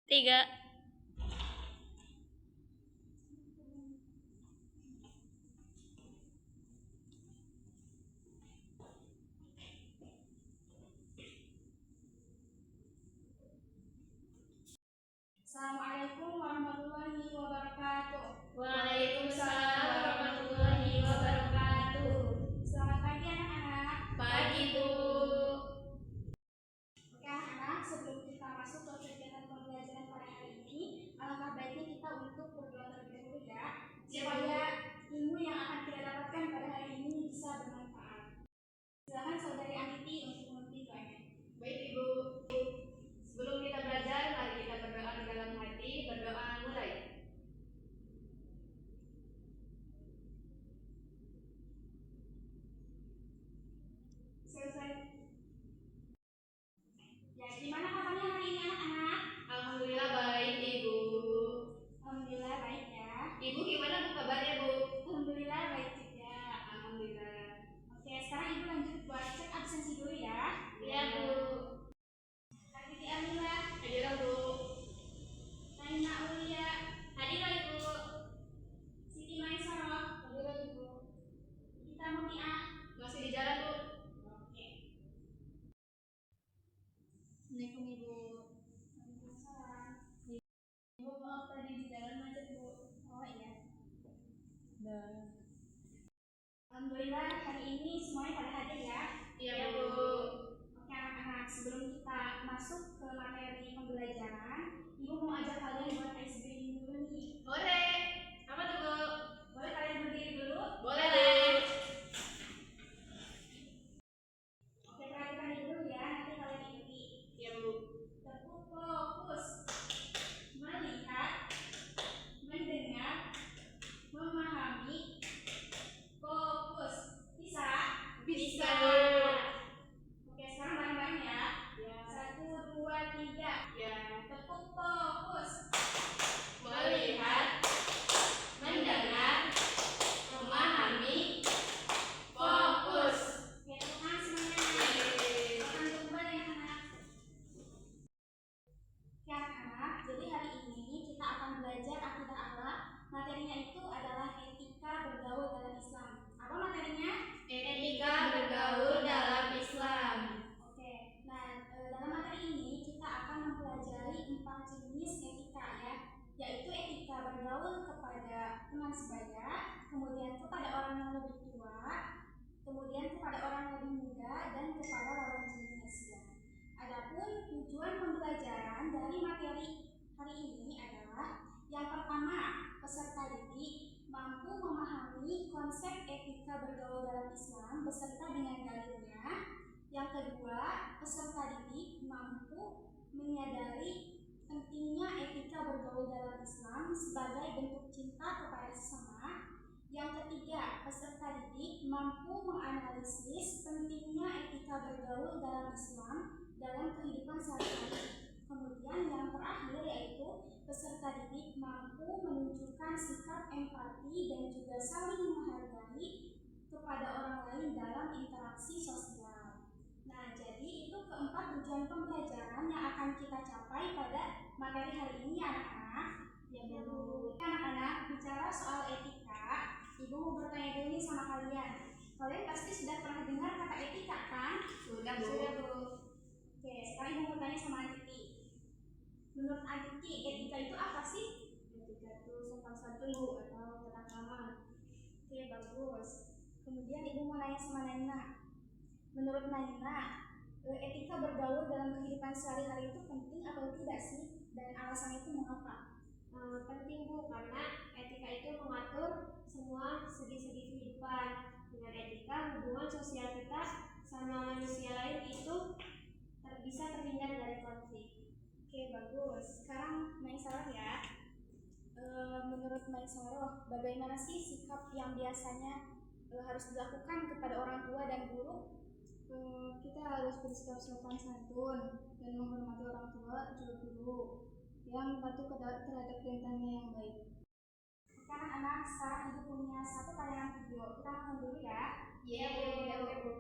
Tiga. Assalamualaikum warahmatullahi wabarakatuh. Waalaikumsalam warahmatullahi wabarakatuh. Selamat pagi anak-anak. Pagi, Bu. Oke anak-anak, sebelum kita masuk ke kegiatan pembelajaran pada hari ini, alangkah baiknya kita untuk berdoa terlebih dahulu ya, supaya ilmu yang akan kita dapatkan pada hari ini bisa bermanfaat. Silakan saudari Aniti untuk memimpin doanya. Baik, Ibu. Sebelum kita belajar, mari kita berdoa di dalam hati. Berdoa mulai. Selesai. Ya, gimana kabarnya hari ini anak-anak? Alhamdulillah baik, Ibu. Alhamdulillah baik ya. Ibu gimana Bu kabarnya, Bu? Alhamdulillah baik juga. Alhamdulillah. Oke, sekarang Ibu lanjut buat cek absensi dulu ya. Iya, Bu. Aditi Amila, Hadirin, Bu. Naina Ulia, Hadirin, Ibu. Siti Maisaro, Hadirin, Ibu. kita Mutia. Masih di jalan, Bu. Oke. Assalamualaikum, Ibu. Waalaikumsalam. Ibu maaf tadi di jalan macet Bu. Oh iya. Alhamdulillah hari ini semuanya pada hadir ya. Iya, Bu. Oke anak-anak, sebelum kita masuk ke materi pembelajaran, Ibu mau ajak kalian buat ice breathing dulu nih. Hore. Apa tuh, Bu? Boleh kalian berdiri dulu? Boleh, Bu. Oke, perhatikan dulu ya, nanti kalian ikuti. Iya, Bu. Tepuk fokus. Melihat, mendengar, memahami, fokus. Bisa? Bisa, Bu. Oke, sekarang bareng-bareng ya. Ya. 1, 2, 3. Ya. Tepuk fokus. Melihat, mendengar, memahami, fokus. Oke, tepuk tangan semuanya. Yeay. Makan kembali ya anak. Oke anak-anak, jadi hari ini kita akan belajar akidah akhlak. Materinya itu adalah etika bergaul dalam Islam. Apa materinya? Etika bergaul dalam Islam. Oke, nah dalam materi ini kita akan mempelajari 4 jenis etika ya, yaitu etika bergaul kepada teman sebaya, kemudian kepada orang yang lebih tua, kemudian kepada orang yang lebih muda, dan kepada lawan jenis ya. Adapun tujuan pembelajaran dari materi hari ini adalah yang pertama, peserta didik mampu memahami konsep etika bergaul dalam Islam beserta dengan dalilnya. Yang kedua, peserta didik mampu menyadari pentingnya etika bergaul dalam Islam sebagai bentuk cinta kepada sesama. Yang ketiga, peserta didik mampu menganalisis pentingnya etika bergaul dalam Islam dalam kehidupan sehari-hari. Kemudian yang terakhir yaitu peserta didik mampu menunjukkan sikap empati dan juga saling menghargai kepada orang lain dalam interaksi sosial. Nah, jadi itu keempat tujuan pembelajaran yang akan kita capai pada materi hari ini anak-anak. Ya Bu. Anak-anak, bicara soal etika, Ibu mau bertanya dulu nih sama kalian. Kalian pasti sudah pernah dengar kata etika kan? Sudah, Bu. Sudah, Bu. Oke, sekarang Ibu mau tanya sama Aditi. Menurut Aditi, etika itu apa sih? Etika itu sopan santun atau tata krama. Oke, bagus. Kemudian Ibu mau nanya sama Naina. Menurut Naina, etika bergaul dalam kehidupan sehari-hari itu penting atau tidak sih? Dan alasannya itu mengapa? Penting, Bu, karena etika itu mengatur semua segi-segi kehidupan. Dengan etika, hubungan sosial kita sama manusia lain itu bisa terhindar dari konflik. Oke, bagus. Sekarang Maisarah ya. Menurut Maisarah, bagaimana sih sikap yang biasanya harus dilakukan kepada orang tua dan guru? Kita harus bersikap sopan santun dan menghormati orang tua juga guru yang patuh terhadap perintahnya yang baik. Sekarang anak, sekarang Ibu punya satu tayangan video. Kita nonton dulu ya. Iya, Bu.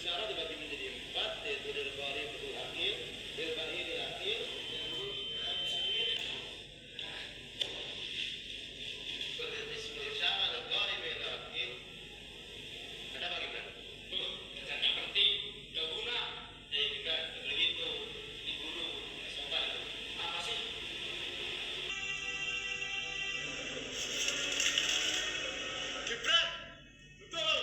bicara dibagi menjadi 4, yaitu lil qari betul akhir, lil ba'i lil akhir, dan lil muslimin. Ismul isyara lil qari lil akhir. Ada bagi kan? Tuh, nggak penting, nggak guna. Juga begitu di guru sopan itu. Apa sih? Gibran, betul.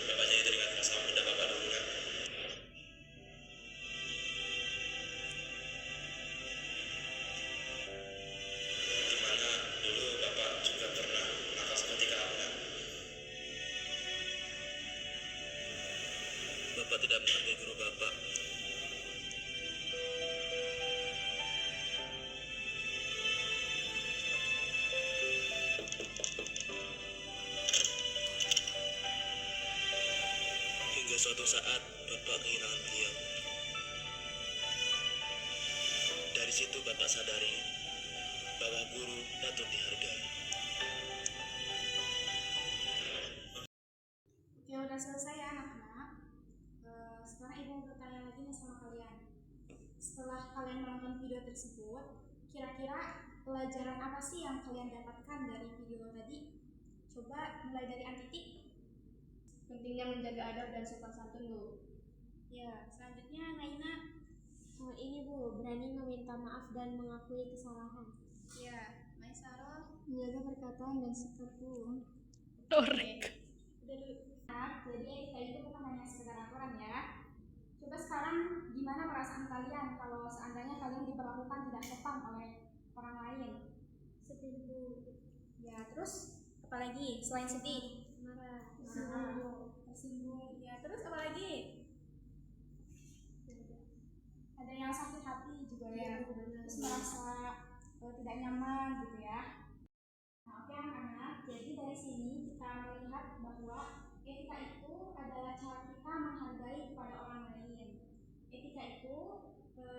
Bapaknya itu dengan masa muda bapak dulu kan? Gimana dulu bapak juga pernah nakal seperti kamu kan? Bapak tidak menghargai guru bapak. Hingga suatu saat bapak kehilangan beliau. Dari situ bapak sadari bahwa guru patut dihargai. Oke, udah selesai ya anak-anak. Sekarang ibu mau bertanya lagi nih sama kalian. Setelah kalian menonton video tersebut, kira-kira pelajaran apa sih yang kalian dapatkan dari video tadi? Coba mulai dari Antitik. Pentingnya menjaga adab dan sopan santun, Bu. Ya, selanjutnya Naina. Ini Bu, berani meminta maaf dan mengakui kesalahan. Ya, Maisaro. Menjaga perkataan dan sikapku. Udah dulu. Nah, jadi etika itu bukan hanya sekedar aturan ya. Coba sekarang gimana perasaan kalian kalau seandainya kalian diperlakukan tidak sopan oleh orang lain? Sedih Bu, Ya, terus apa lagi selain sedih? marah, Tersinggung. Ya, terus apa lagi? Ada yang sakit hati juga ya. Terus merasa tidak nyaman gitu ya. Nah, oke anak-anak, jadi dari sini kita melihat bahwa etika itu adalah cara kita menghargai kepada orang lain. Etika itu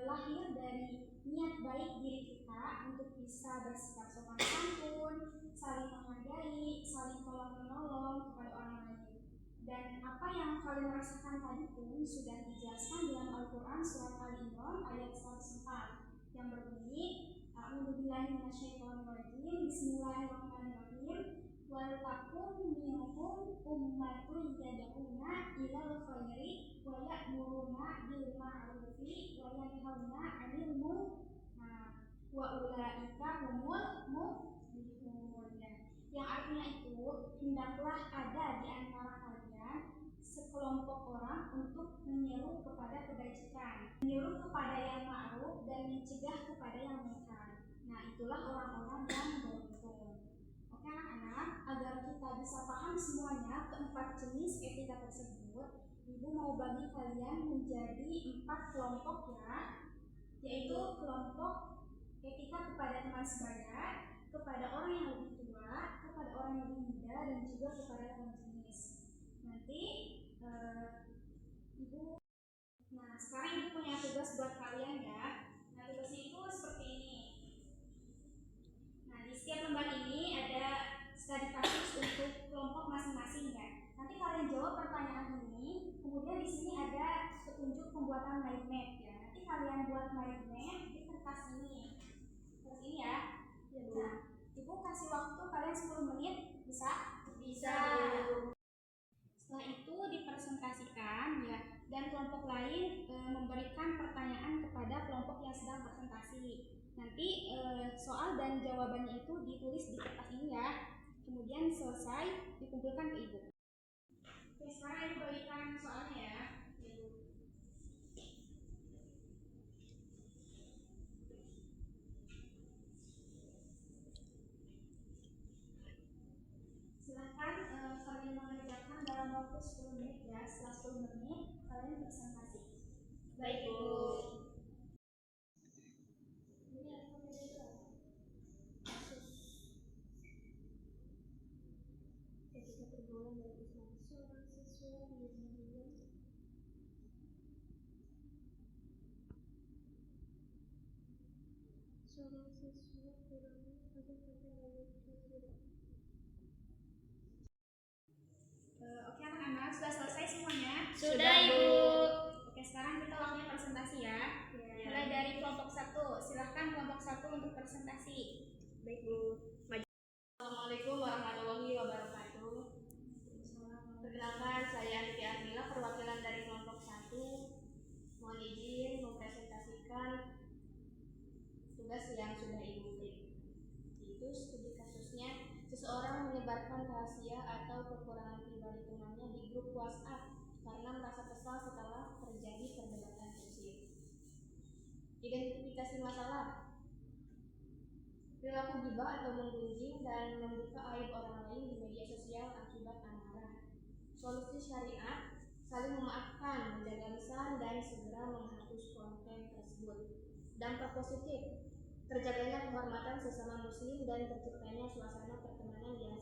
lahir dari niat baik diri kita untuk bisa bersikap sopan santun, saling menghargai, saling tolong-menolong kepada orang lain. Dan apa yang kalian rasakan tadi pun sudah dijelaskan dalam Al-Quran surat Al-Imran ayat 104 yang berbunyi A'udzubillahi minasyaitonirrajim. Bismillahirrahmanirrahim. Wal takum minhum ummatun yad'una ilal khairi wa ya'muruna bil ma'rufi wa yanhauna 'anil munkar wa ulaika humul muflihun. Yang artinya itu, hendaklah ada di antara kalian sekelompok orang untuk menyeru kepada kebajikan, menyuruh kepada yang ma'ruf dan mencegah kepada yang munkar. Nah, itulah orang-orang yang beruntung. Oke anak-anak, agar kita bisa paham semuanya keempat jenis etika tersebut, Ibu mau bagi kalian menjadi 4 kelompok ya, yaitu kelompok etika kepada teman sebaya, kepada orang yang lebih tua, kepada orang yang lebih muda, dan juga kepada lawan jenis. Nanti Ibu, nah sekarang Ibu punya tugas buat kalian ya. Nah tugasnya itu seperti ini. Nah di setiap lembar ini ada studi kasus untuk kelompok masing-masing ya. Nanti kalian jawab pertanyaan ini. Kemudian di sini ada petunjuk pembuatan mind map ya. Nanti kalian buat mind map di kertas ini. Kertas ini ya. Nah, Ibu kasih waktu kalian 10 menit, bisa? Bisa. Setelah itu dipresentasikan ya, dan kelompok lain memberikan pertanyaan kepada kelompok yang sedang presentasi. Nanti soal dan jawabannya itu ditulis di kertas ini ya. Kemudian selesai dikumpulkan ke Ibu. Oke, sekarang Ibu berikan soalnya ya. Silahkan kalian mengerjakan dalam waktu 10 menit ya. Setelah 10 menit kalian presentasi. Baik Bu. Ini apa beda? Ketika pergaulan dari Islam, seorang siswa kurang ada kata lalu Oke anak-anak, sudah selesai semuanya? Sudah, Ibu. Oke, sekarang kita waktunya presentasi ya. Mulai dari kelompok 1. Silahkan kelompok 1 untuk presentasi. Baik, Bu. Assalamualaikum warahmatullahi wabarakatuh. Perkenalkan, saya Aniti Armila, perwakilan dari kelompok 1. Mohon izin mempresentasikan tugas yang sudah Ibu beri. Itu studi kasusnya, seseorang menyebarkan rahasia atau kekurangan pribadi temannya di grup WhatsApp karena merasa kesal setelah terjadi perdebatan sosial. Identifikasi masalah: perilaku gibah atau menggunjing dan membuka aib orang lain di media sosial akibat amarah. Solusi syariat: saling memaafkan, menjaga lisan, dan segera menghapus konten tersebut. Dampak positif: terjaganya kehormatan sesama muslim dan terciptanya suasana pertemanan yang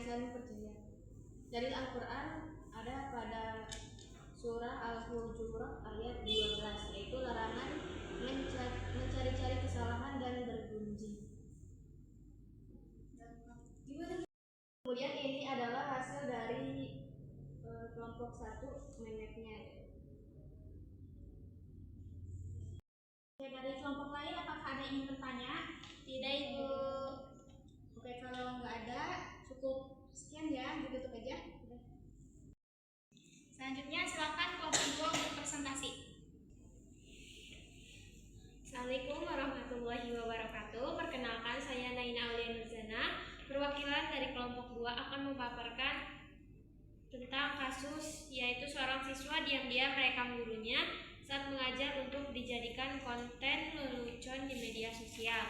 saling percaya. Dari Al-Quran ada pada surah Al-Hujurat ayat 12, yaitu larangan mencari-cari kesalahan dan bergunjing. Kemudian ini adalah hasil dari kelompok 1 memetnya. Oke, dari kelompok lain apakah ada yang ingin bertanya? Tidak, Ibu. Oke, kalau nggak ada, cukup sekian ya, ditutup aja. Selanjutnya silakan kelompok 2 untuk presentasi. Assalamualaikum warahmatullahi wabarakatuh. Perkenalkan, saya Naina Aulia Nurzana, perwakilan dari kelompok 2 akan memaparkan tentang kasus yaitu seorang siswa diam-diam merekam gurunya saat mengajar untuk dijadikan konten lelucon di media sosial.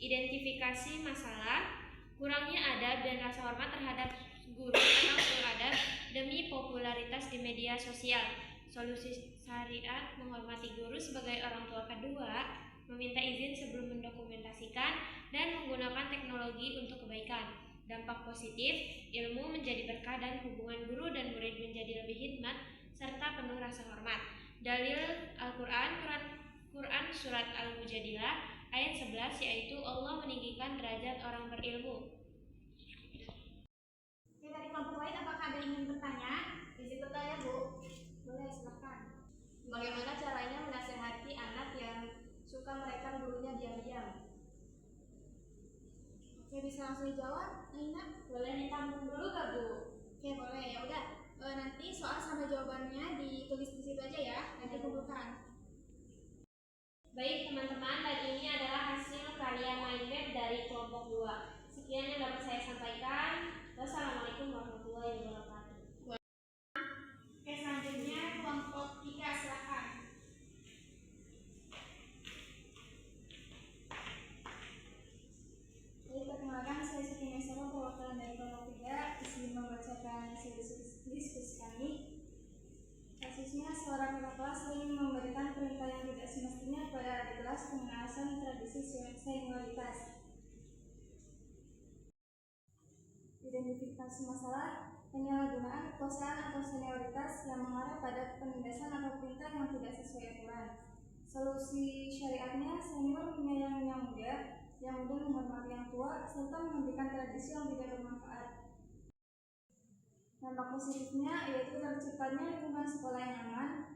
Identifikasi masalah: kurangnya adab dan rasa hormat terhadap guru atau beradab demi popularitas di media sosial. Solusi syariat: menghormati guru sebagai orang tua kedua, meminta izin sebelum mendokumentasikan, dan menggunakan teknologi untuk kebaikan. Dampak positif: ilmu menjadi berkah dan hubungan guru dan murid menjadi lebih hikmat serta penuh rasa hormat. Dalil Al-Quran, Quran Surat Al-Mujadilah ayat 11, yaitu Allah meninggikan derajat orang berilmu. Oke, dari kelompok lain apakah ada yang ingin bertanya? Izin bertanya, Bu. Boleh, silakan. Bagaimana caranya menasehati anak yang suka merekam gurunya diam-diam? Oke, bisa langsung dijawab, Naina? Boleh ditampung dulu gak, Bu? Oke, boleh. Ya udah. Nanti soal sama jawabannya ditulis di situ aja ya. Nanti kumpulkan. Baik teman-teman, dan ini adalah hasil karya mind map dari kelompok 2. Sekian yang dapat saya sampaikan. Wassalamualaikum warahmatullahi wabarakatuh. Oke, selanjutnya kelompok 3, silakan. Perkenalkan, saya Siti Mesara, perwakilan dari kelompok 3. Izin membacakan hasil diskusi kami. Kasusnya, seorang kakak kelas sering memberikan perintah yang tidak semestinya pada adik kelas dengan alasan tradisi senioritas. Identifikasi masalah: penyalahgunaan kekuasaan atau senioritas yang mengarah pada penindasan atau perintah yang tidak sesuai aturan. Solusi syariatnya: senior menyayangi yang muda menghormati yang tua, serta menghentikan tradisi yang tidak bermanfaat. Dampak positifnya yaitu terciptanya lingkungan sekolah yang aman,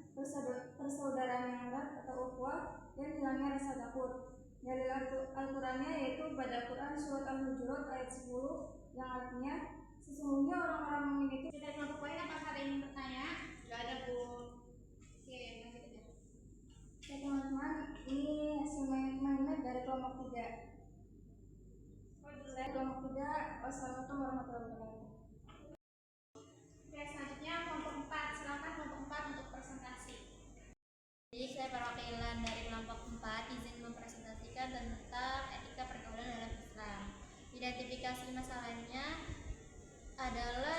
persaudaraan yang erat atau ukhuwah, dan hilangnya rasa takut. Dalil Al-Qurannya yaitu pada Quran Surat Al-Hujurat ayat 10, yang artinya sesungguhnya orang-orang mukmin itu. Dari kelompok lain apakah ada yang ingin bertanya? Gak ada, Bu. Oke, lanjut aja. Ya teman-teman, ini hasil mind map dari kelompok 3. Kelompok 3, wassalamualaikum warahmatullahi wabarakatuh. Oke, selanjutnya kelompok 4. Silakan kelompok 4 untuk presentasi. Jadi saya perwakilan dari kelompok 4 izin mempresentasikan tentang etika pergaulan dalam Islam. Identifikasi masalahnya adalah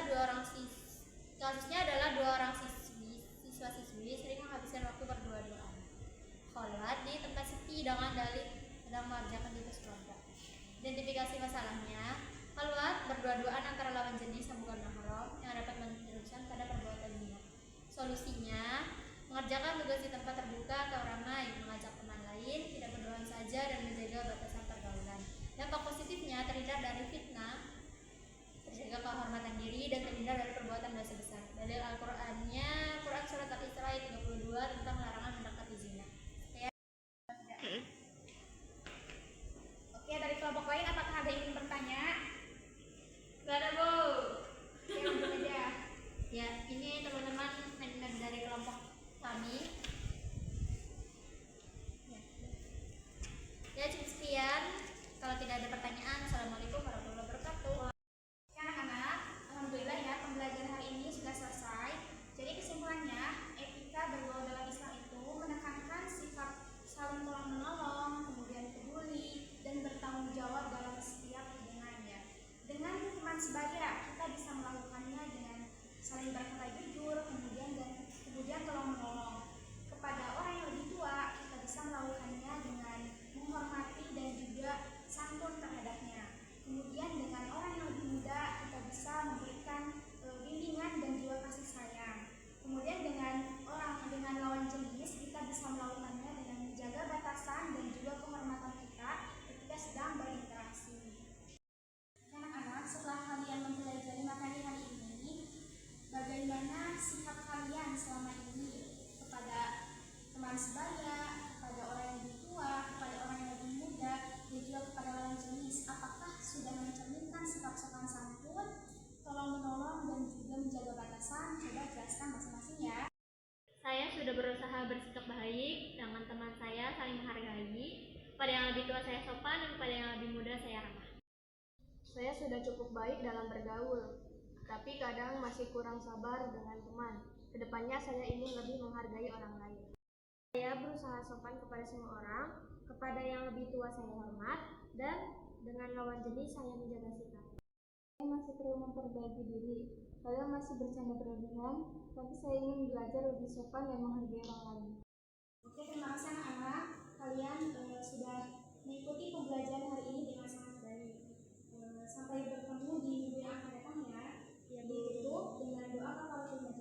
kasusnya adalah dua orang siswa-siswi sering menghabiskan waktu berdua-duaan kholat di tempat sepi dengan dalih sedang mengerjakan tugas keluarga. Identifikasi masalahnya: kholat berdua-duaan antara lawan jenis yang bukan mahram yang dapat menjerumuskan pada perbuatan zina. Solusinya: mengerjakan tugas di tempat terbuka atau ramai, mengajak teman lain, tidak berdoa saja, dan yang lebih tua saya sopan dan kepada yang lebih muda saya ramah. Saya sudah cukup baik dalam bergaul, tapi kadang masih kurang sabar dengan teman. Kedepannya saya ingin lebih menghargai orang lain. Saya berusaha sopan kepada semua orang, kepada yang lebih tua saya hormat, dan dengan lawan jenis saya menjaga sikap. Saya masih perlu memperbaiki diri. Saya masih bercanda berlebihan, tapi saya ingin belajar lebih sopan dan menghargai orang lain. Oke, terima kasih anak-anak. Kalian sudah mengikuti pembelajaran hari ini dengan sangat baik. Sampai bertemu di minggu yang akan datang ya. Yang ditutup dengan doa kafaratul majlis.